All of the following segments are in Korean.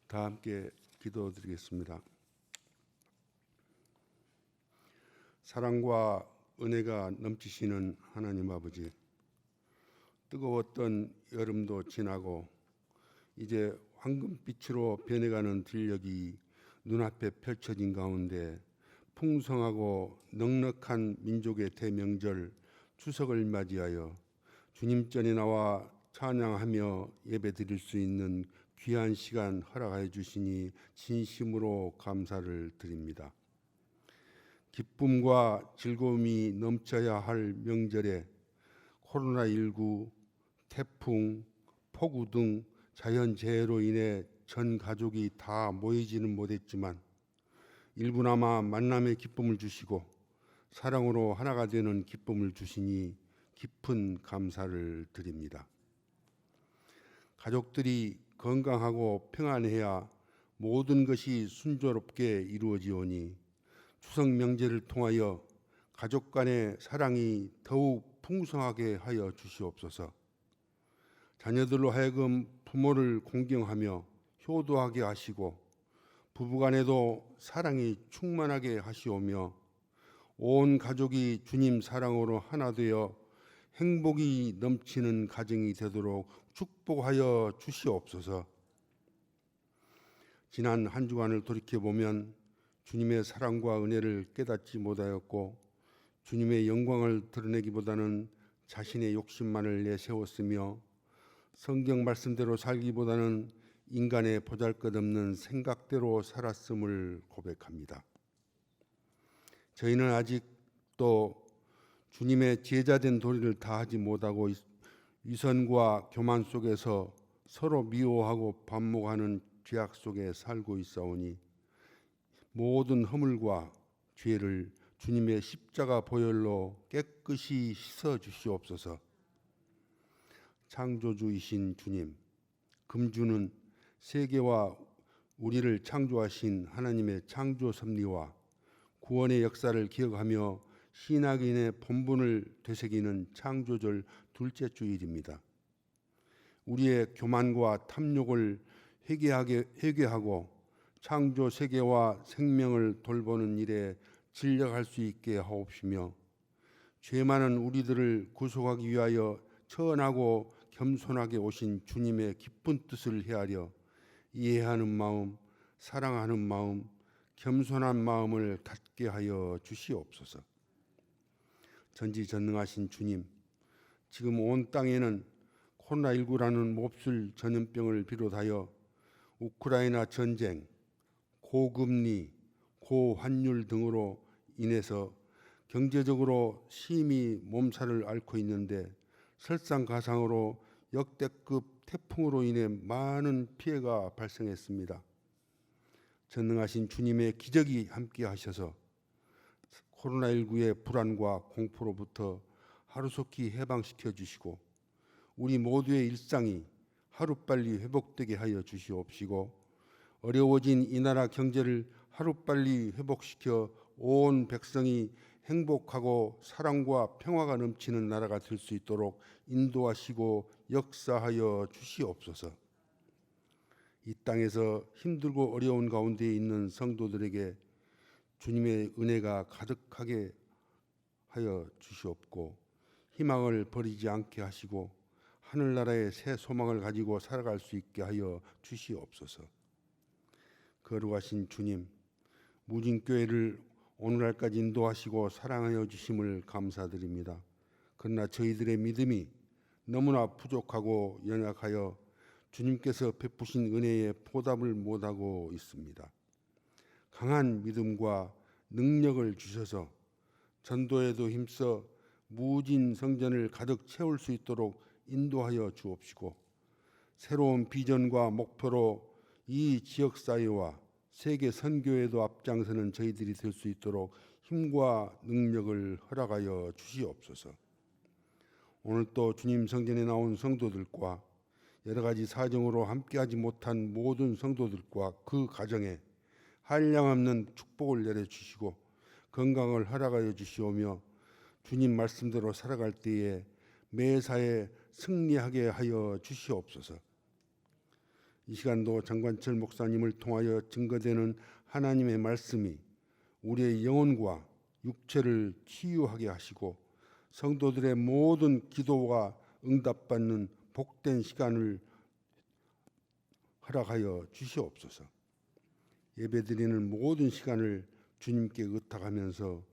다 함께 기도드리겠습니다. 사랑과 은혜가 넘치시는 하나님 아버지, 뜨거웠던 여름도 지나고 이제 황금빛으로 변해가는 들녘이 눈앞에 펼쳐진 가운데 풍성하고 넉넉한 민족의 대명절 추석을 맞이하여 주님 전에 나와 찬양하며 예배드릴 수 있는 귀한 시간 허락하여 주시니 진심으로 감사를 드립니다. 기쁨과 즐거움이 넘쳐야 할 명절에 코로나19, 태풍, 폭우 등 자연재해로 인해 전 가족이 다 모이지는 못했지만 일부나마 만남의 기쁨을 주시고 사랑으로 하나가 되는 기쁨을 주시니 깊은 감사를 드립니다. 가족들이 건강하고 평안해야 모든 것이 순조롭게 이루어지오니 추석 명절을 통하여 가족 간의 사랑이 더욱 풍성하게 하여 주시옵소서. 자녀들로 하여금 부모를 공경하며 효도하게 하시고 부부간에도 사랑이 충만하게 하시오며 온 가족이 주님 사랑으로 하나 되어 행복이 넘치는 가정이 되도록 축복하여 주시옵소서. 지난 한 주간을 돌이켜보면 주님의 사랑과 은혜를 깨닫지 못하였고 주님의 영광을 드러내기보다는 자신의 욕심만을 내세웠으며 성경 말씀대로 살기보다는 인간의 보잘것없는 생각대로 살았음을 고백합니다. 저희는 아직도 주님의 제자된 도리를 다하지 못하고 위선과 교만 속에서 서로 미워하고 반목하는 죄악 속에 살고 있사오니 모든 허물과 죄를 주님의 십자가 보혈로 깨끗이 씻어 주시옵소서. 창조주이신 주님, 금주는 세계와 우리를 창조하신 하나님의 창조 섭리와 구원의 역사를 기억하며 신학인의 본분을 되새기는 창조절 둘째 주일입니다. 우리의 교만과 탐욕을 회개하고 창조 세계와 생명을 돌보는 일에 진력할 수 있게 하옵시며 죄 많은 우리들을 구속하기 위하여 천하고 겸손하게 오신 주님의 기쁜 뜻을 헤아려 이해하는 마음, 사랑하는 마음, 겸손한 마음을 갖게 하여 주시옵소서. 전지전능하신 주님, 지금 온 땅에는 코로나19라는 몹쓸 전염병을 비롯하여 우크라이나 전쟁, 고금리, 고환율 등으로 인해서 경제적으로 심히 몸살을 앓고 있는데 설상가상으로 역대급 태풍으로 인해 많은 피해가 발생했습니다. 전능하신 주님의 기적이 함께 하셔서 코로나19의 불안과 공포로부터 하루속히 해방시켜 주시고 우리 모두의 일상이 하루빨리 회복되게 하여 주시옵시고 어려워진 이 나라 경제를 하루빨리 회복시켜 온 백성이 행복하고 사랑과 평화가 넘치는 나라가 될 수 있도록 인도하시고 역사하여 주시옵소서. 이 땅에서 힘들고 어려운 가운데 있는 성도들에게 주님의 은혜가 가득하게 하여 주시옵고 희망을 버리지 않게 하시고 하늘나라의 새 소망을 가지고 살아갈 수 있게 하여 주시옵소서. 거룩하신 주님, 무진교회를 오늘날까지 인도하시고 사랑하여 주심을 감사드립니다. 그러나 저희들의 믿음이 너무나 부족하고 연약하여 주님께서 베푸신 은혜에 보답을 못하고 있습니다. 강한 믿음과 능력을 주셔서 전도에도 힘써 무진 성전을 가득 채울 수 있도록 인도하여 주옵시고 새로운 비전과 목표로 이 지역사회와 세계 선교에도 앞장서는 저희들이 될 수 있도록 힘과 능력을 허락하여 주시옵소서. 오늘 또 주님 성전에 나온 성도들과 여러 가지 사정으로 함께하지 못한 모든 성도들과 그 가정에 한량없는 축복을 내려주시고 건강을 허락하여 주시오며 주님 말씀대로 살아갈 때에 매사에 승리하게 하여 주시옵소서. 이 시간도 장관철 목사님을 통하여 증거되는 하나님의 말씀이 우리의 영혼과 육체를 치유하게 하시고 성도들의 모든 기도가 응답받는 복된 시간을 허락하여 주시옵소서. 예배드리는 모든 시간을 주님께 의탁하면서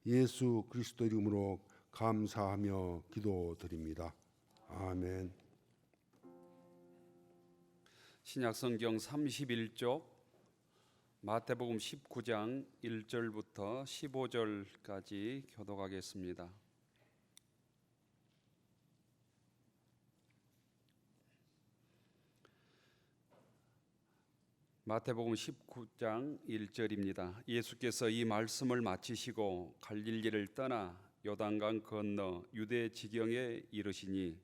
예수 그리스도 이름으로 감사하며 기도드립니다. 아멘. 신약성경 31쪽 마태복음 19장 1절부터 15절까지 교독하겠습니다. 마태복음 19장 1절입니다. 예수께서 이 말씀을 마치시고 갈릴리를 떠나 요단강 건너 유대 지경에 이르시니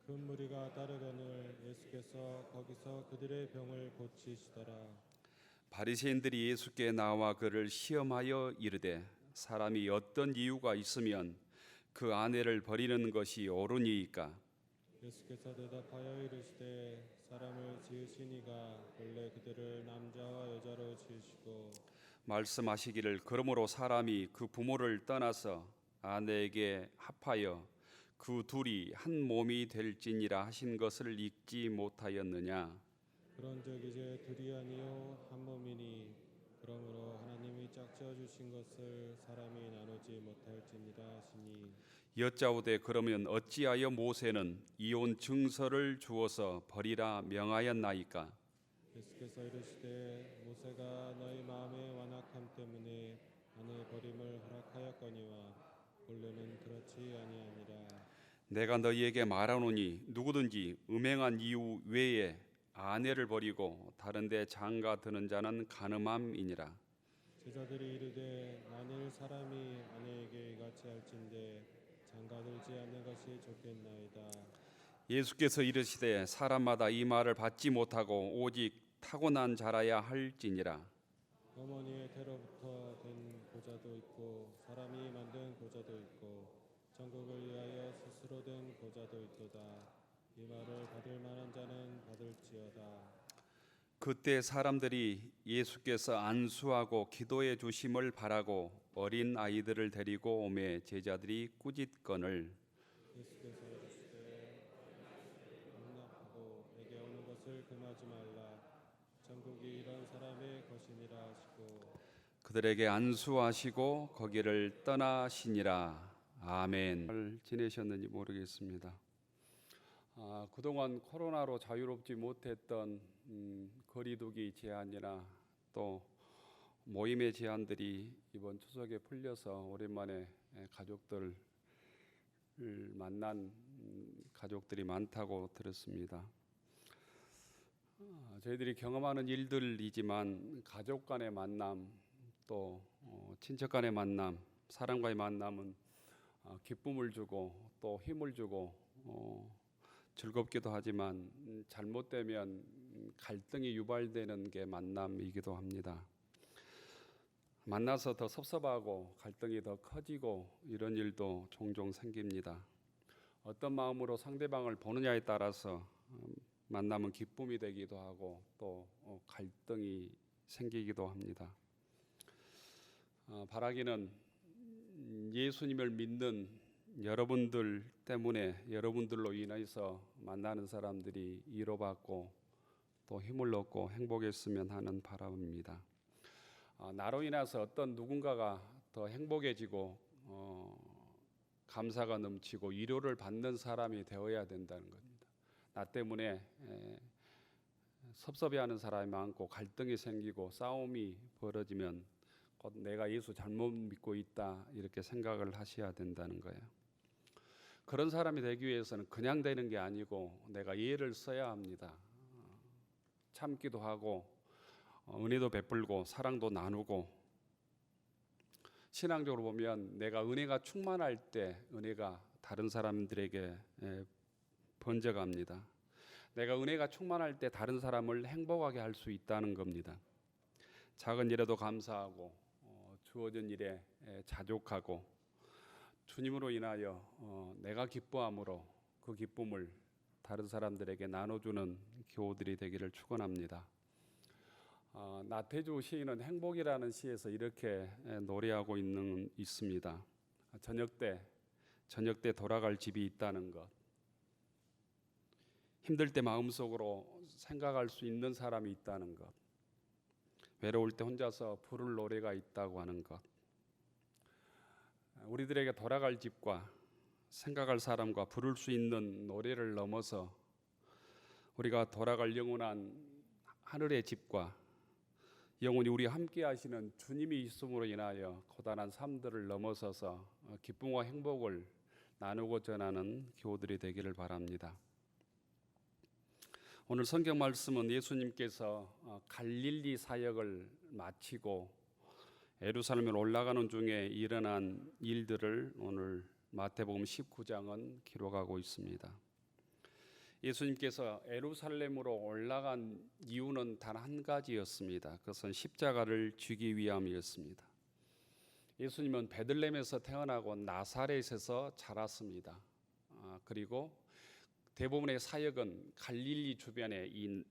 큰 무리가 따르거늘 예수께서 거기서 그들의 병을 고치시더라. 바리새인들이 예수께 나와 그를 시험하여 이르되 사람이 어떤 이유가 있으면 그 아내를 버리는 것이 옳으니이까. 예수께서 대답하여 이르시되 사람을 지으신 이가 본래 그들을 남자와 여자로 지으시고 말씀하시기를 그러므로 사람이 그 부모를 떠나서 아내에게 합하여 그 둘이 한 몸이 될지니라 하신 것을 읽지 못하였느냐. 그런즉 이제 둘이 아니요 한 몸이니 그러므로 하나님이 짝지어 주신 것을 사람이 나누지 못할지니라 하시니 여짜오되 그러면 어찌하여 모세는 이혼 증서를 주어서 버리라 명하였나이까. 예수께서 이르시되 모세가 너희 마음의 완악함 때문에 아내 버림을 허락하였거니와 본래는 그렇지 아니하니라. 내가 너희에게 말하노니 누구든지 음행한 이유 외에 아내를 버리고 다른 데 장가 드는 자는 간음함이니라. 제자들이 이르되 만일 사람이 아내에게 이같이 할진대 장가들지 않는 것이 좋겠나이다. 예수께서 이르시되 사람마다 이 말을 받지 못하고 오직 타고난 자라야 할지니라. 어머니의 태로부터 된 고자도 있고 사람이 만든 고자도 있고 천국을 위하여 스스로 된 고자도 있도다. 이 말을 받을 만한 자는 받을지어다. 그때 사람들이 예수께서 안수하고 기도해 주심을 바라고 어린 아이들을 데리고 오매 제자들이 꾸짖거늘 예수께서 이르시되 용납하고 내게 오는 것을 금하지 말라. 천국이 이런 사람의 것이니라 하시고 그들에게 안수하시고 거기를 떠나시니라. 아멘. 잘 지내셨는지 모르겠습니다. 그동안 코로나로 자유롭지 못했던 거리두기 제한이나 또 모임의 제한들이 이번 추석에 풀려서 오랜만에 가족들을 만난 가족들이 많다고 들었습니다. 저희들이 경험하는 일들이지만 가족 간의 만남 또 친척 간의 만남, 사람과의 만남은 기쁨을 주고 또 힘을 주고 즐겁기도 하지만 잘못되면 갈등이 유발되는 게 만남이기도 합니다. 만나서 더 섭섭하고 갈등이 더 커지고 이런 일도 종종 생깁니다. 어떤 마음으로 상대방을 보느냐에 따라서 만남은 기쁨이 되기도 하고 또 갈등이 생기기도 합니다. 바라기는 예수님을 믿는 여러분들 때문에 여러분들로 인해서 만나는 사람들이 위로받고 또 힘을 얻고 행복했으면 하는 바람입니다. 나로 인해서 어떤 누군가가 더 행복해지고 감사가 넘치고 위로를 받는 사람이 되어야 된다는 겁니다. 나 때문에 섭섭해하는 사람이 많고 갈등이 생기고 싸움이 벌어지면 곧 내가 예수 잘못 믿고 있다 이렇게 생각을 하셔야 된다는 거예요. 그런 사람이 되기 위해서는 그냥 되는 게 아니고 내가 예를 써야 합니다. 참기도 하고 은혜도 베풀고 사랑도 나누고 신앙적으로 보면 내가 은혜가 충만할 때 은혜가 다른 사람들에게 번져갑니다. 내가 은혜가 충만할 때 다른 사람을 행복하게 할 수 있다는 겁니다. 작은 일에도 감사하고 주어진 일에 자족하고 주님으로 인하여 내가 기뻐함으로 그 기쁨을 다른 사람들에게 나눠주는 교우들이 되기를 축원합니다. 나태주 시인은 행복이라는 시에서 이렇게 노래하고 있습니다. 저녁 때 돌아갈 집이 있다는 것, 힘들 때 마음속으로 생각할 수 있는 사람이 있다는 것, 외로울 때 혼자서 부를 노래가 있다고 하는 것, 우리들에게 돌아갈 집과 생각할 사람과 부를 수 있는 노래를 넘어서 우리가 돌아갈 영원한 하늘의 집과 영원히 우리 함께 하시는 주님이 있음으로 인하여 고단한 삶들을 넘어서서 기쁨과 행복을 나누고 전하는 교우들이 되기를 바랍니다. 오늘 성경 말씀은 예수님께서 갈릴리 사역을 마치고 예루살렘에 올라가는 중에 일어난 일들을 오늘 마태복음 19장은 기록하고 있습니다. 예수님께서 예루살렘으로 올라간 이유는 단 한 가지였습니다. 그것은 십자가를 지기 위함이었습니다. 예수님은 베들레헴에서 태어나고 나사렛에서 자랐습니다. 그리고 대부분의 사역은 갈릴리 주변에서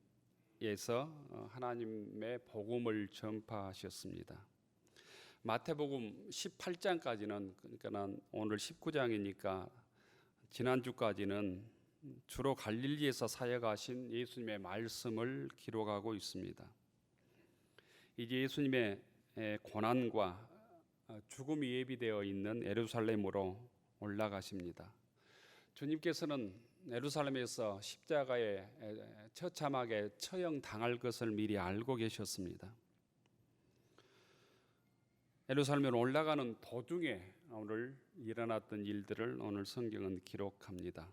하나님의 복음을 전파하셨습니다. 마태복음 18장까지는, 그러니까 오늘 19장이니까 지난주까지는 주로 갈릴리에서 사역하신 예수님의 말씀을 기록하고 있습니다. 이제 예수님의 고난과 죽음이 예비되어 있는 예루살렘으로 올라가십니다. 주님께서는 예루살렘에서 십자가에 처참하게 처형당할 것을 미리 알고 계셨습니다. 예루살렘으로 올라가는 도중에 오늘 일어났던 일들을 오늘 성경은 기록합니다.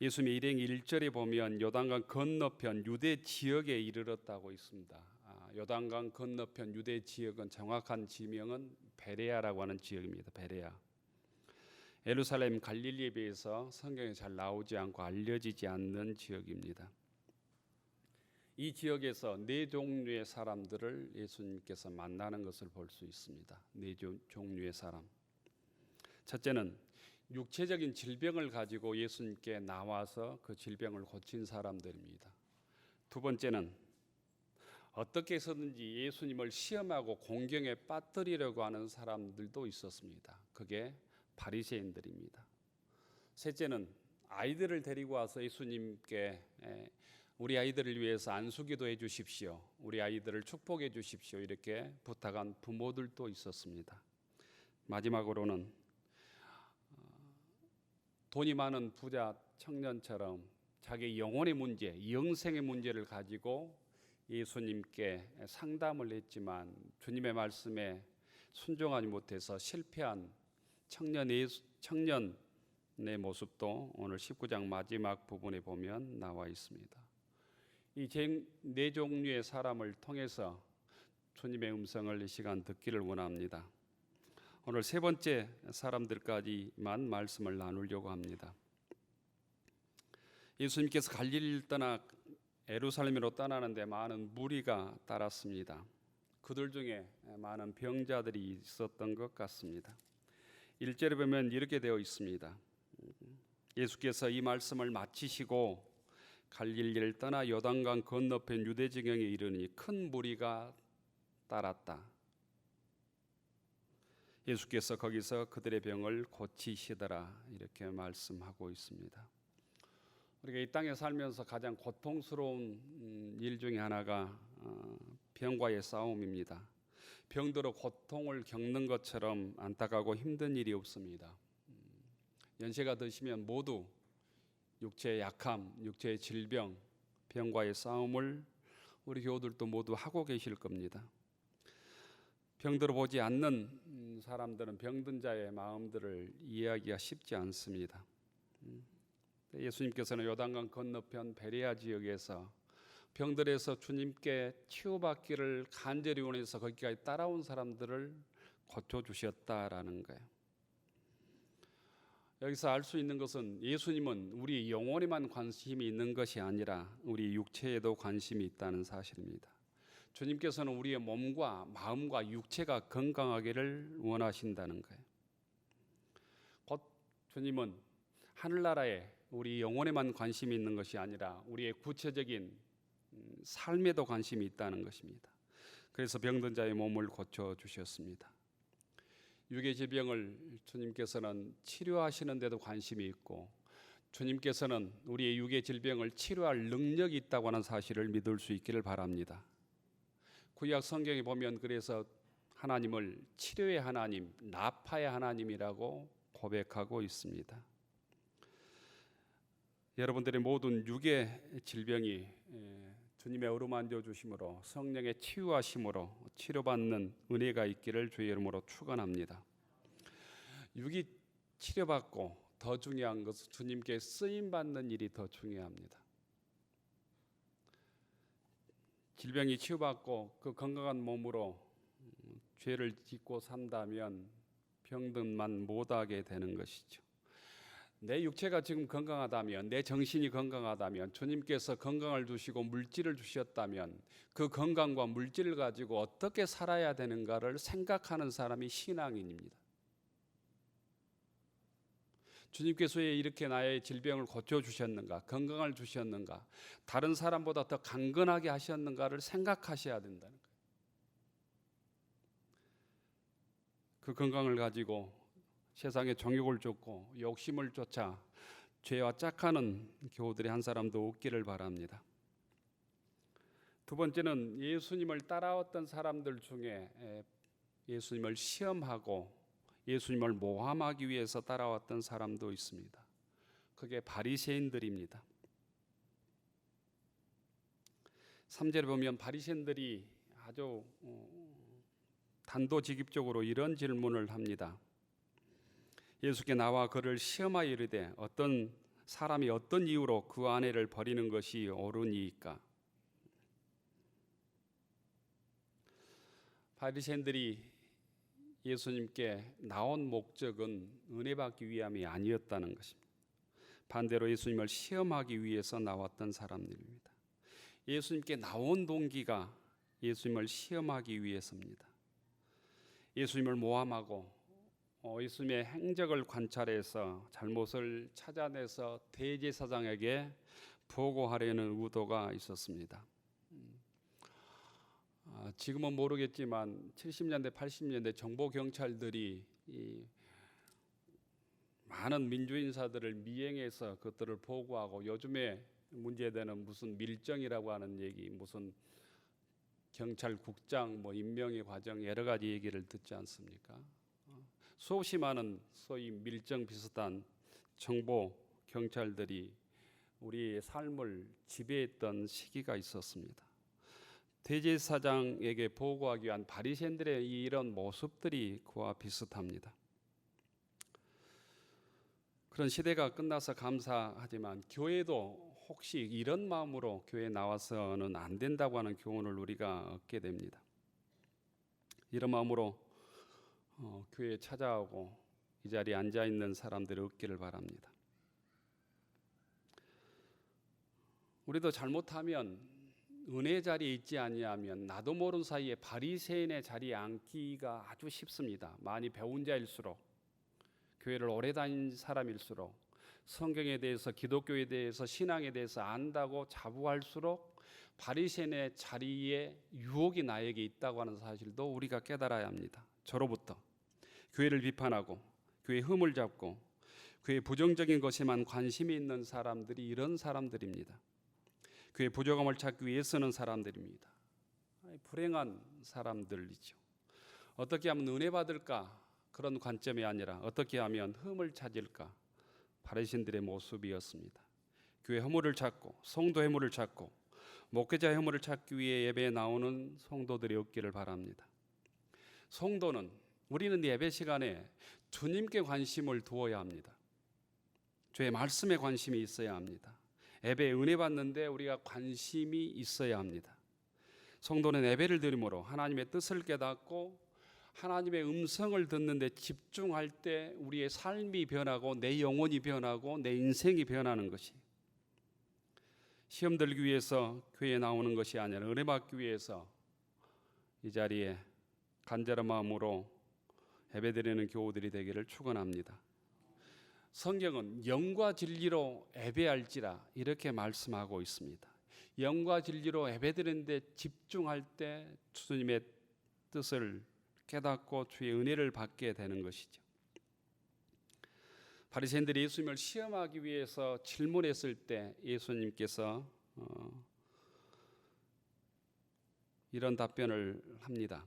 예수님의 일행 1절에 보면 요단강 건너편 유대 지역에 이르렀다고 있습니다. 요단강 건너편 유대 지역은 정확한 지명은 베레아라고 하는 지역입니다. 베레아. 예루살렘 갈릴리에 비해서 성경에 잘 나오지 않고 알려지지 않는 지역입니다. 이 지역에서 네 종류의 사람들을 예수님께서 만나는 것을 볼 수 있습니다. 네 종류의 사람. 첫째는 육체적인 질병을 가지고 예수님께 나와서 그 질병을 고친 사람들입니다. 두 번째는 어떻게 해서든지 예수님을 시험하고 공경에 빠뜨리려고 하는 사람들도 있었습니다. 그게 바리새인들입니다. 셋째는 아이들을 데리고 와서 예수님께 우리 아이들을 위해서 안수기도 해 주십시오. 우리 아이들을 축복해 주십시오. 이렇게 부탁한 부모들도 있었습니다. 마지막으로는 돈이 많은 부자 청년처럼 자기 영혼의 문제, 영생의 문제를 가지고 예수님께 상담을 했지만 주님의 말씀에 순종하지 못해서 실패한 청년의 모습도 오늘 19장 마지막 부분에 보면 나와 있습니다. 이 네 종류의 사람을 통해서 주님의 음성을 이 시간 듣기를 원합니다. 오늘 세 번째 사람들까지만 말씀을 나누려고 합니다. 예수님께서 갈릴리를 떠나 예루살렘으로 떠나는데 많은 무리가 따랐습니다. 그들 중에 많은 병자들이 있었던 것 같습니다. 1절에 보면 이렇게 되어 있습니다. 예수께서 이 말씀을 마치시고 갈릴리를 떠나 요단강 건너편 유대 지경에 이르니 큰 무리가 따랐다. 예수께서 거기서 그들의 병을 고치시더라 이렇게 말씀하고 있습니다. 우리가 이 땅에 살면서 가장 고통스러운 일 중에 하나가 병과의 싸움입니다. 병들어 고통을 겪는 것처럼 안타깝고 힘든 일이 없습니다. 연세가 드시면 모두 육체의 약함, 육체의 질병, 병과의 싸움을 우리 교우들도 모두 하고 계실 겁니다. 병들어 보지 않는 사람들은 병든 자의 마음들을 이해하기가 쉽지 않습니다. 예수님께서는 요단강 건너편 베레아 지역에서 병들에서 주님께 치유받기를 간절히 원해서 거기까지 따라온 사람들을 고쳐주셨다라는 거예요. 여기서 알 수 있는 것은 예수님은 우리 영혼에만 관심이 있는 것이 아니라 우리 육체에도 관심이 있다는 사실입니다. 주님께서는 우리의 몸과 마음과 육체가 건강하기를 원하신다는 거예요. 곧 주님은 하늘나라에 우리 영혼에만 관심이 있는 것이 아니라 우리의 구체적인 삶에도 관심이 있다는 것입니다. 그래서 병든 자의 몸을 고쳐 주셨습니다. 육의 질병을 주님께서는 치료하시는 데도 관심이 있고 주님께서는 우리의 육의 질병을 치료할 능력이 있다고 하는 사실을 믿을 수 있기를 바랍니다. 구약 성경에 보면 그래서 하나님을 치료의 하나님, 나파의 하나님이라고 고백하고 있습니다. 여러분들의 모든 육의 질병이 주님의 어루만져 주심으로 성령의 치유하심으로 치료받는 은혜가 있기를 주의 이름으로 축원합니다. 육이 치료받고 더 중요한 것은 주님께 쓰임 받는 일이 더 중요합니다. 질병이 치유받고 그 건강한 몸으로 죄를 짓고 산다면 병든만 못하게 되는 것이죠. 내 육체가 지금 건강하다면, 내 정신이 건강하다면, 주님께서 건강을 주시고 물질을 주셨다면 그 건강과 물질을 가지고 어떻게 살아야 되는가를 생각하는 사람이 신앙인입니다. 주님께서 왜 이렇게 나의 질병을 고쳐주셨는가, 건강을 주셨는가, 다른 사람보다 더 강건하게 하셨는가를 생각하셔야 된다는 거예요. 그 건강을 가지고 세상에 정욕을 쫓고 욕심을 쫓아 죄와 짝하는 교우들이 한 사람도 없기를 바랍니다. 두 번째는 예수님을 따라왔던 사람들 중에 예수님을 시험하고 예수님을 모함하기 위해서 따라왔던 사람도 있습니다. 그게 바리새인들입니다. 3절에 보면 바리새인들이 아주 단도직입적으로 이런 질문을 합니다. 예수께 나와 그를 시험하여 이르되 어떤 사람이 어떤 이유로 그 아내를 버리는 것이 옳으니까? 바리새인들이 예수님께 나온 목적은 은혜 받기 위함이 아니었다는 것입니다. 반대로 예수님을 시험하기 위해서 나왔던 사람들입니다. 예수님께 나온 동기가 예수님을 시험하기 위해서입니다. 예수님을 모함하고 예수님의 행적을 관찰해서 잘못을 찾아내서 대제사장에게 보고하려는 의도가 있었습니다. 지금은 모르겠지만 70년대, 80년대 정보 경찰들이 많은 민주인사들을 미행해서 그것들을 보고하고 요즘에 문제되는 무슨 밀정이라고 하는 얘기, 무슨 경찰국장 임명의 과정 여러 가지 얘기를 듣지 않습니까? 수없이 많은 소위 밀정 비슷한 정보 경찰들이 우리의 삶을 지배했던 시기가 있었습니다. 대제사장에게 보고하기 위한 바리새인들의 이런 모습들이 그와 비슷합니다. 그런 시대가 끝나서 감사하지만 교회도 혹시 이런 마음으로 교회에 나와서는 안 된다고 하는 교훈을 우리가 얻게 됩니다. 이런 마음으로 교회에 찾아오고 이 자리에 앉아 있는 사람들이 없기를 바랍니다. 우리도 잘못하면 은혜 자리에 있지 아니하면 나도 모르는 사이에 바리새인의 자리에 앉기가 아주 쉽습니다. 많이 배운 자일수록, 교회를 오래 다닌 사람일수록, 성경에 대해서, 기독교에 대해서, 신앙에 대해서 안다고 자부할수록 바리새인의 자리에 유혹이 나에게 있다고 하는 사실도 우리가 깨달아야 합니다. 저로부터 교회를 비판하고 교회의 흠을 잡고 교회의 부정적인 것에만 관심이 있는 사람들이 이런 사람들입니다. 교회의 부족함을 찾기 위해 쓰는 사람들입니다. 불행한 사람들이죠. 어떻게 하면 은혜 받을까? 그런 관점이 아니라 어떻게 하면 흠을 찾을까? 바리새인들의 모습이었습니다. 교회 허물을 찾고 성도 허물을 찾고 목회자 허물을 찾기 위해 예배에 나오는 성도들이 없기를 바랍니다. 성도는 우리는 예배 시간에 주님께 관심을 두어야 합니다. 주의 말씀에 관심이 있어야 합니다. 예배에 은혜 받는데 우리가 관심이 있어야 합니다. 성도는 예배를 드림으로 하나님의 뜻을 깨닫고 하나님의 음성을 듣는데 집중할 때 우리의 삶이 변하고 내 영혼이 변하고 내 인생이 변하는 것이, 시험 들기 위해서 교회에 나오는 것이 아니라 은혜 받기 위해서 이 자리에 간절한 마음으로 예배드리는 교우들이 되기를 축원합니다. 성경은 영과 진리로 예배할지라 이렇게 말씀하고 있습니다. 영과 진리로 예배드리는데 집중할 때 주님의 뜻을 깨닫고 주의 은혜를 받게 되는 것이죠. 바리새인들이 예수님을 시험하기 위해서 질문했을 때 예수님께서 이런 답변을 합니다.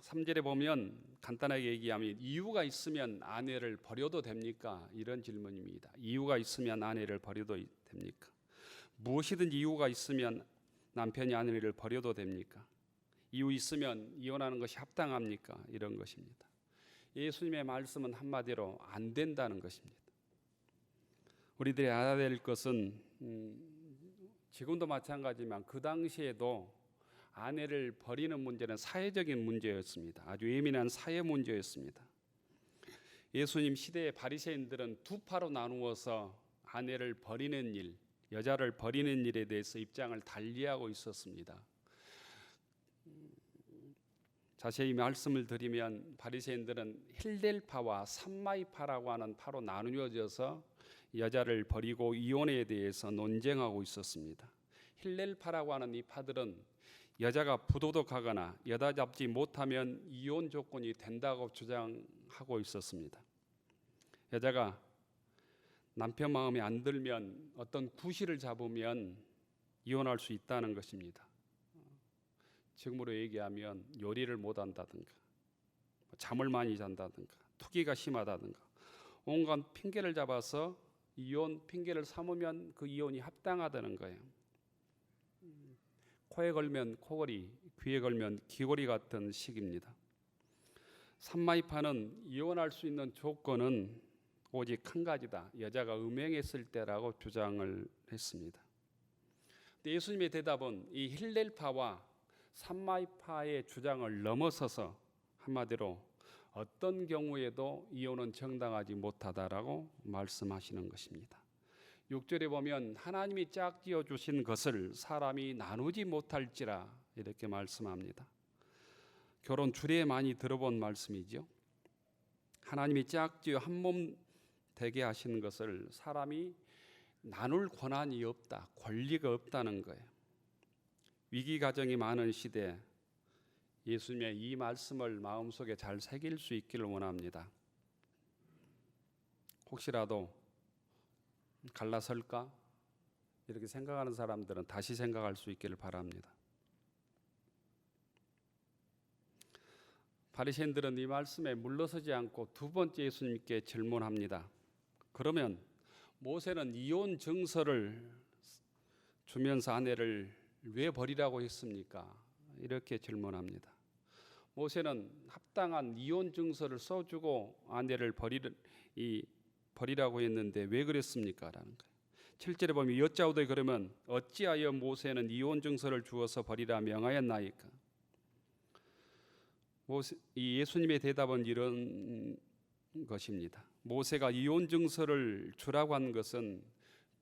3절에 보면 간단하게 얘기하면 이유가 있으면 아내를 버려도 됩니까? 이런 질문입니다. 이유가 있으면 아내를 버려도 됩니까? 무엇이든지 이유가 있으면 남편이 아내를 버려도 됩니까? 이유 있으면 이혼하는 것이 합당합니까? 이런 것입니다. 예수님의 말씀은 한마디로 안 된다는 것입니다. 우리들이 알아야 될 것은 지금도 마찬가지지만 그 당시에도 아내를 버리는 문제는 사회적인 문제였습니다. 아주 예민한 사회 문제였습니다. 예수님 시대의 바리새인들은 두 파로 나누어서 아내를 버리는 일, 여자를 버리는 일에 대해서 입장을 달리하고 있었습니다. 자세히 말씀을 드리면 바리새인들은 힐델파와 삼마이파라고 하는 파로 나누어져서 여자를 버리고 이혼에 대해서 논쟁하고 있었습니다. 힐델파라고 하는 이 파들은 여자가 부도덕하거나 여자 잡지 못하면 이혼 조건이 된다고 주장하고 있었습니다. 여자가 남편 마음에 안 들면 어떤 구실을 잡으면 이혼할 수 있다는 것입니다. 지금으로 얘기하면 요리를 못한다든가 잠을 많이 잔다든가 투기가 심하다든가 온갖 핑계를 잡아서 이혼 핑계를 삼으면 그 이혼이 합당하다는 거예요. 코에 걸면 코걸이, 귀에 걸면 귀걸이 같은 식입니다. 삼마이파는 이혼할 수 있는 조건은 오직 한 가지다. 여자가 음행했을 때라고 주장을 했습니다. 근데 예수님의 대답은 이 힐렐파와 삼마이파의 주장을 넘어서서 한마디로 어떤 경우에도 이혼은 정당하지 못하다라고 말씀하시는 것입니다. 6절에 보면 하나님이 짝지어 주신 것을 사람이 나누지 못할지라 이렇게 말씀합니다. 결혼 주례에 많이 들어본 말씀이죠. 하나님이 짝지어 한 몸 되게 하시는 것을 사람이 나눌 권한이 없다, 권리가 없다는 거예요. 위기 가정이 많은 시대 예수님의 이 말씀을 마음속에 잘 새길 수 있기를 원합니다. 혹시라도 갈라설까? 이렇게 생각하는 사람들은 다시 생각할 수 있기를 바랍니다. 바리새인들은 이 말씀에 물러서지 않고 두 번째 예수님께 질문합니다. 그러면 모세는 이혼 증서를 주면서 아내를 왜 버리라고 했습니까? 이렇게 질문합니다. 모세는 합당한 이혼 증서를 써주고 아내를 버리라고 했는데 왜 그랬습니까? 라는 거예요. 7절에 보면 여짜오되 그러면 어찌하여 모세는 이혼 증서를 주어서 버리라 명하였나이까? 이 예수님의 대답은 이런 것입니다. 모세가 이혼 증서를 주라고 한 것은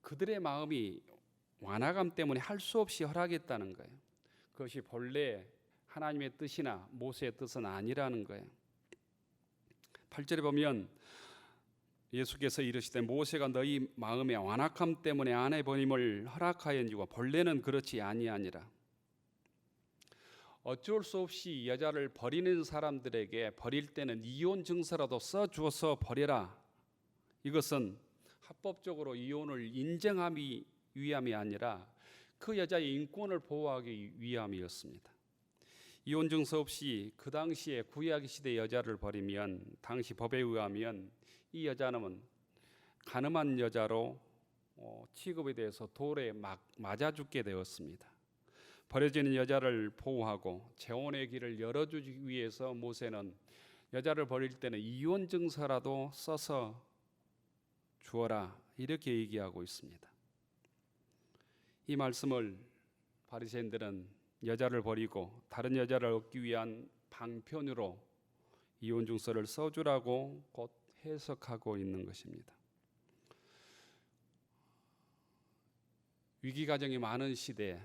그들의 마음이 완화감 때문에 할 수 없이 허락했다는 거예요. 그것이 본래 하나님의 뜻이나 모세의 뜻은 아니라는 거예요. 8절에 보면 예수께서 이르시되 모세가 너희 마음의 완악함 때문에 아내 버림을 허락하였니고 본래는 그렇지 아니하니라. 어쩔 수 없이 여자를 버리는 사람들에게 버릴 때는 이혼 증서라도 써주어서 버려라. 이것은 합법적으로 이혼을 인정하기 위함이 아니라 그 여자의 인권을 보호하기 위함이었습니다. 이혼 증서 없이 그 당시에 구약 시대 여자를 버리면 당시 법에 의하면 이 여자는 간음한 여자로 취급에 대해서 돌에 맞아 죽게 되었습니다. 버려지는 여자를 보호하고 재혼의 길을 열어주기 위해서 모세는 여자를 버릴 때는 이혼 증서라도 써서 주어라 이렇게 얘기하고 있습니다. 이 말씀을 바리새인들은 여자를 버리고 다른 여자를 얻기 위한 방편으로 이혼 증서를 써주라고 곧 해석하고 있는 것입니다. 위기 가정이 많은 시대에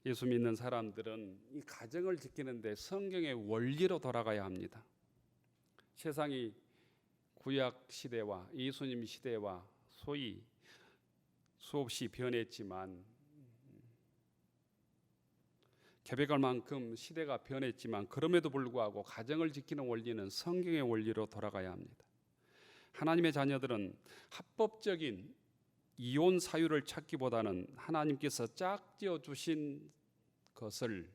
예수 믿는 사람들은 이 가정을 지키는데 성경의 원리로 돌아가야 합니다. 세상이 구약 시대와 예수님 시대와 소위 수없이 변했지만, 계획할 만큼 시대가 변했지만, 그럼에도 불구하고 가정을 지키는 원리는 성경의 원리로 돌아가야 합니다. 하나님의 자녀들은 합법적인 이혼 사유를 찾기보다는 하나님께서 짝지어 주신 것을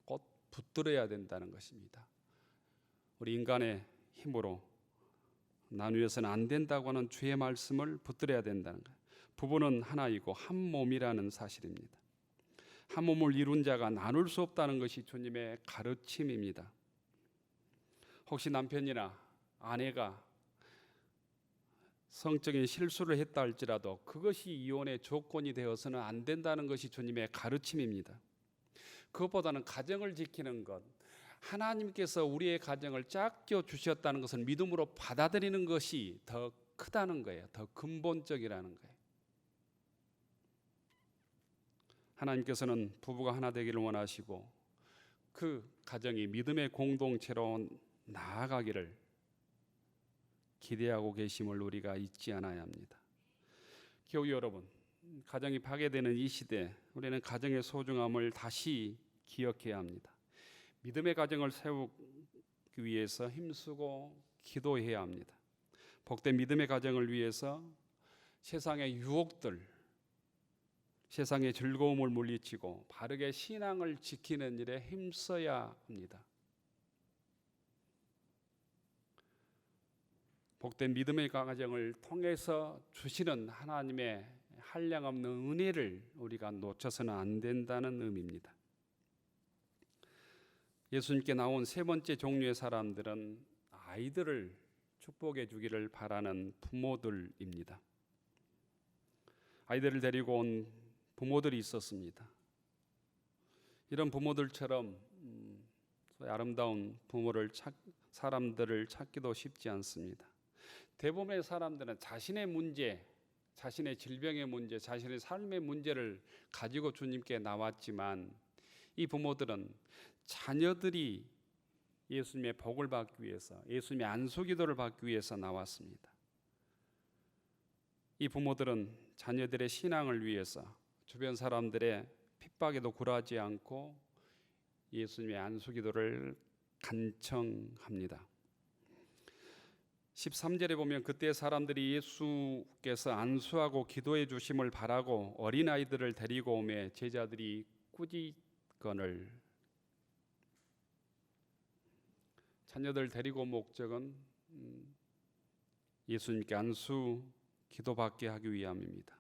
곧 붙들어야 된다는 것입니다. 우리 인간의 힘으로 나누어서는 안 된다고 하는 주의 말씀을 붙들어야 된다는 거예요. 부부는 하나이고 한 몸이라는 사실입니다. 한 몸을 이룬 자가 나눌 수 없다는 것이 주님의 가르침입니다. 혹시 남편이나 아내가 성적인 실수를 했다 할지라도 그것이 이혼의 조건이 되어서는 안 된다는 것이 주님의 가르침입니다. 그것보다는 가정을 지키는 것, 하나님께서 우리의 가정을 짝지어 주셨다는 것을 믿음으로 받아들이는 것이 더 크다는 거예요. 더 근본적이라는 거예요. 하나님께서는 부부가 하나 되기를 원하시고 그 가정이 믿음의 공동체로 나아가기를 기대하고 계심을 우리가 잊지 않아야 합니다. 교우 여러분, 가정이 파괴되는 이 시대, 우리는 가정의 소중함을 다시 기억해야 합니다. 믿음의 가정을 세우기 위해서 힘쓰고 기도해야 합니다. 복된 믿음의 가정을 위해서 세상의 유혹들, 세상의 즐거움을 물리치고 바르게 신앙을 지키는 일에 힘써야 합니다. 복된 믿음의 가정을 통해서 주시는 하나님의 한량없는 은혜를 우리가 놓쳐서는 안 된다는 의미입니다. 예수님께 나온 세 번째 종류의 사람들은 아이들을 축복해 주기를 바라는 부모들입니다. 아이들을 데리고 온 부모들이 있었습니다. 이런 부모들처럼 아름다운 부모를 사람들을 찾기도 쉽지 않습니다. 대부분의 사람들은 자신의 문제, 자신의 질병의 문제, 자신의 삶의 문제를 가지고 주님께 나왔지만 이 부모들은 자녀들이 예수님의 복을 받기 위해서, 예수님의 안수기도를 받기 위해서 나왔습니다. 이 부모들은 자녀들의 신앙을 위해서 주변 사람들의 핍박에도 굴하지 않고 예수님의 안수기도를 간청합니다. 13절에 보면 그때 사람들이 예수께서 안수하고 기도해 주심을 바라고 어린아이들을 데리고 오매 제자들이 꾸짖거늘. 자녀들 데리고 온 목적은 예수님께 안수 기도받게 하기 위함입니다.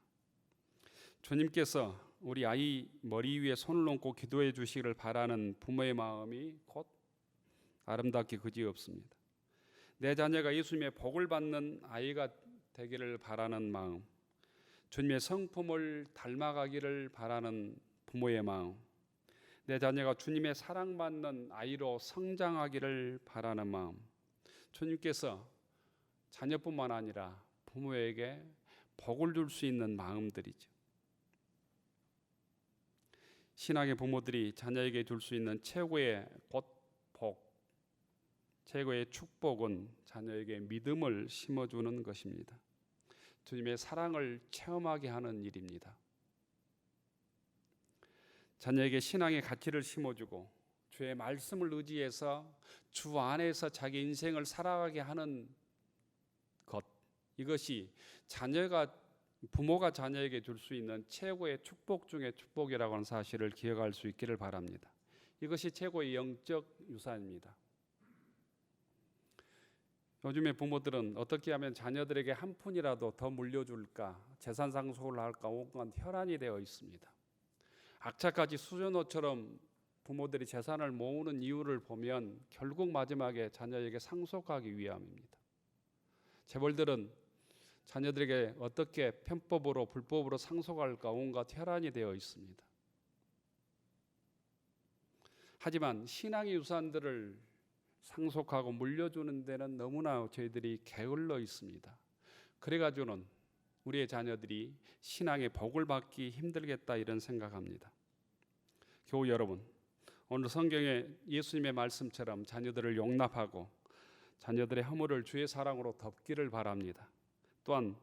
주님께서 우리 아이 머리 위에 손을 얹고 기도해 주시기를 바라는 부모의 마음이 곧 아름답기 그지없습니다. 내 자녀가 예수님의 복을 받는 아이가 되기를 바라는 마음, 주님의 성품을 닮아가기를 바라는 부모의 마음, 내 자녀가 주님의 사랑받는 아이로 성장하기를 바라는 마음, 주님께서 자녀뿐만 아니라 부모에게 복을 줄 수 있는 마음들이죠. 신앙의 부모들이 자녀에게 줄 수 있는 최고의 복, 최고의 축복은 자녀에게 믿음을 심어주는 것입니다. 주님의 사랑을 체험하게 하는 일입니다. 자녀에게 신앙의 가치를 심어주고 주의 말씀을 의지해서 주 안에서 자기 인생을 살아가게 하는 것, 이것이 부모가 자녀에게 줄 수 있는 최고의 축복 중의 축복이라고 하는 사실을 기억할 수 있기를 바랍니다. 이것이 최고의 영적 유산입니다. 요즘의 부모들은 어떻게 하면 자녀들에게 한 푼이라도 더 물려줄까, 재산 상속을 할까 온갖 혈안이 되어 있습니다. 악착같이 수전호처럼 부모들이 재산을 모으는 이유를 보면 결국 마지막에 자녀에게 상속하기 위함입니다. 재벌들은 자녀들에게 어떻게 편법으로 불법으로 상속할까 온갖 혈안이 되어 있습니다. 하지만 신앙의 유산들을 상속하고 물려주는 데는 너무나 저희들이 게을러 있습니다. 그래가지고는 우리의 자녀들이 신앙의 복을 받기 힘들겠다 이런 생각합니다. 교우 여러분, 오늘 성경에 예수님의 말씀처럼 자녀들을 용납하고 자녀들의 허물을 주의 사랑으로 덮기를 바랍니다. 또한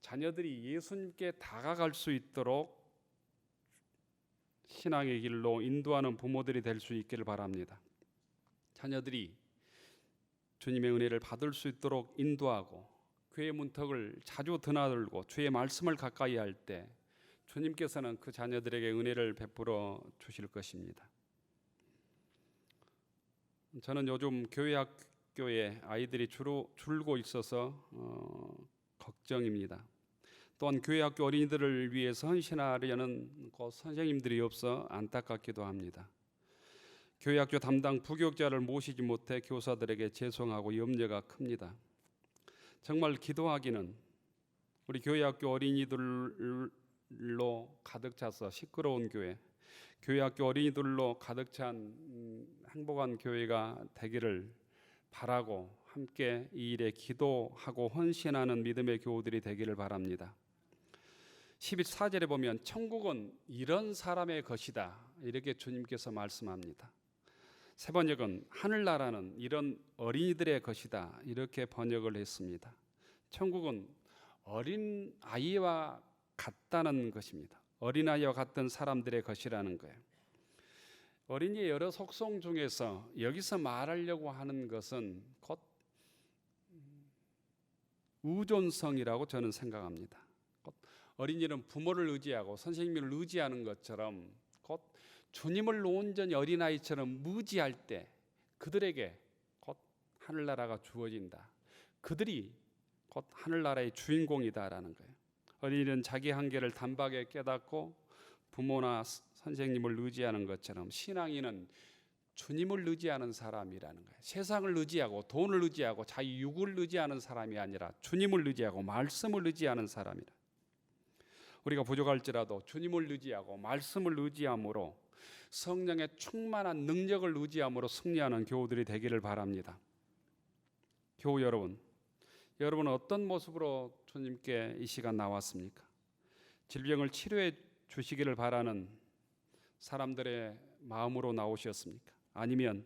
자녀들이 예수님께 다가갈 수 있도록 신앙의 길로 인도하는 부모들이 될 수 있기를 바랍니다. 자녀들이 주님의 은혜를 받을 수 있도록 인도하고 교회 문턱을 자주 드나들고 주의 말씀을 가까이 할 때 주님께서는 그 자녀들에게 은혜를 베풀어 주실 것입니다. 저는 요즘 교회 학교에 아이들이 줄고 있어서 걱정입니다. 또한 교회 학교 어린이들을 위해서 헌신하려는 선생님들이 없어 안타깝기도 합니다. 교회 학교 담당 부교육자를 모시지 못해 교사들에게 죄송하고 염려가 큽니다. 정말 기도하기는 우리 교회 학교 어린이들로 가득 차서 시끄러운 교회 학교 어린이들로 가득 찬 행복한 교회가 되기를 바라고 함께 이 일에 기도하고 헌신하는 믿음의 교우들이 되기를 바랍니다. 14절에 보면 천국은 이런 사람의 것이다 이렇게 주님께서 말씀합니다. 새 번역은 하늘나라는 이런 어린이들의 것이다 이렇게 번역을 했습니다. 천국은 어린 아이와 같다는 것입니다. 어린아이와 같은 사람들의 것이라는 거예요. 어린이의 여러 속성 중에서 여기서 말하려고 하는 것은 곧 의존성이라고 저는 생각합니다. 곧 어린이는 부모를 의지하고 선생님을 의지하는 것처럼 곧 주님을 온전히 어린아이처럼 무지할 때 그들에게 곧 하늘나라가 주어진다. 그들이 곧 하늘나라의 주인공이다라는 거예요. 어린이는 자기 한계를 단박에 깨닫고 부모나 선생님을 의지하는 것처럼 신앙인은 주님을 의지하는 사람이라는 거예요. 세상을 의지하고 돈을 의지하고 자기 육을 의지하는 사람이 아니라 주님을 의지하고 말씀을 의지하는 사람이라. 우리가 부족할지라도 주님을 의지하고 말씀을 의지함으로 성령의 충만한 능력을 의지함으로 승리하는 교우들이 되기를 바랍니다. 교우 여러분은 어떤 모습으로 주님께 이 시간 나왔습니까? 질병을 치료해 주시기를 바라는 사람들의 마음으로 나오셨습니까? 아니면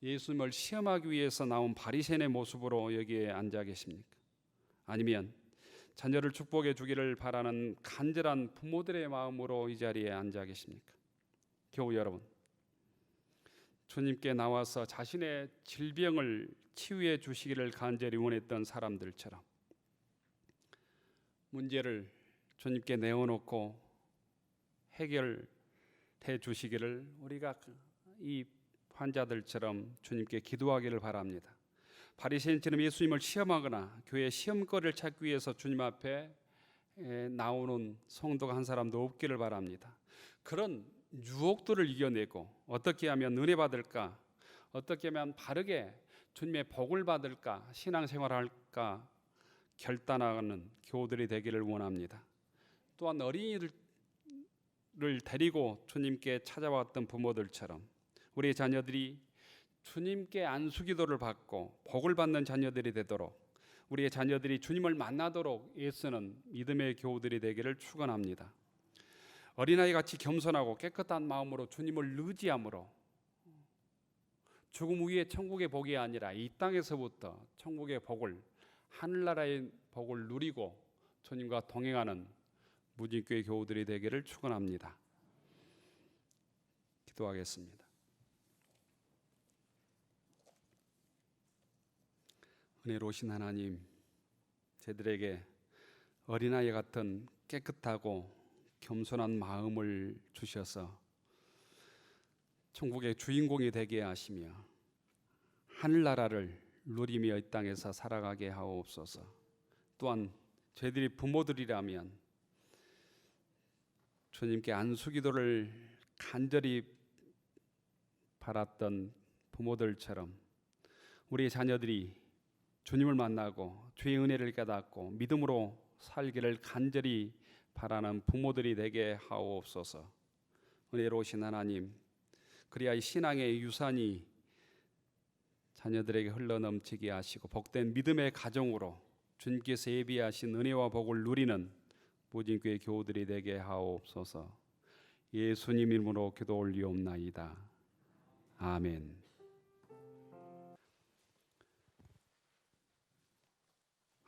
예수님을 시험하기 위해서 나온 바리새인의 모습으로 여기에 앉아 계십니까? 아니면 자녀를 축복해 주기를 바라는 간절한 부모들의 마음으로 이 자리에 앉아 계십니까? 교우 여러분, 주님께 나와서 자신의 질병을 치유해 주시기를 간절히 원했던 사람들처럼 문제를 주님께 내어놓고 해결해 주시기를 우리가 이 환자들처럼 주님께 기도하기를 바랍니다. 바리새인처럼 예수님을 시험하거나 교회 시험거리를 찾기 위해서 주님 앞에 나오는 성도가 한 사람도 없기를 바랍니다. 그런 유혹들을 이겨내고 어떻게 하면 은혜 받을까, 어떻게 하면 바르게 주님의 복을 받을까, 신앙생활할까 결단하는 교우들이 되기를 원합니다. 또한 어린이들을 데리고 주님께 찾아왔던 부모들처럼 우리의 자녀들이 주님께 안수기도를 받고 복을 받는 자녀들이 되도록 우리의 자녀들이 주님을 만나도록 애쓰는 믿음의 교우들이 되기를 축원합니다. 어린아이같이 겸손하고 깨끗한 마음으로 주님을 의지함으로 죽음 후에 천국의 복이 아니라 이 땅에서부터 천국의 복을, 하늘나라의 복을 누리고 주님과 동행하는 무진교회 교우들이 되기를 축원합니다. 기도하겠습니다. 은혜로우신 하나님, 저희들에게 어린아이 같은 깨끗하고 겸손한 마음을 주셔서 천국의 주인공이 되게 하시며 하늘나라를 누리며 이 땅에서 살아가게 하옵소서. 또한 저희들이 부모들이라면 주님께 안수기도를 간절히 바랐던 부모들처럼 우리의 자녀들이 주님을 만나고 주의 은혜를 깨닫고 믿음으로 살기를 간절히 바라는 부모들이 되게 하옵소서. 은혜로우신 하나님, 그리하여 이 신앙의 유산이 자녀들에게 흘러넘치게 하시고 복된 믿음의 가정으로 주님께서 예비하신 은혜와 복을 누리는 무진교회 교우들이 되게 하옵소서. 예수님 이름으로 기도 올리옵나이다. 아멘.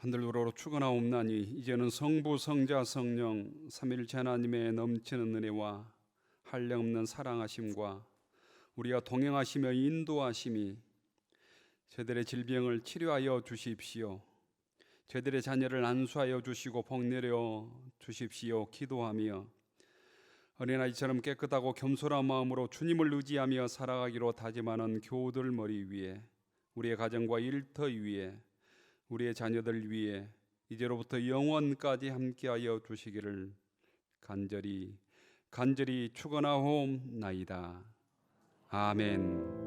하늘으로 축원하옵나니 이제는 성부 성자 성령 삼위일체 하나님의 넘치는 은혜와 한량없는 사랑하심과 우리가 동행하시며 인도하심이 저들의 질병을 치료하여 주십시오. 저들의 자녀를 안수하여 주시고 복내려 주십시오. 기도하며 어린아이처럼 깨끗하고 겸손한 마음으로 주님을 의지하며 살아가기로 다짐하는 교우들 머리 위에, 우리의 가정과 일터 위에, 우리의 자녀들 위에 이제로부터 영원까지 함께하여 주시기를 간절히 축원하옵나이다. 아멘.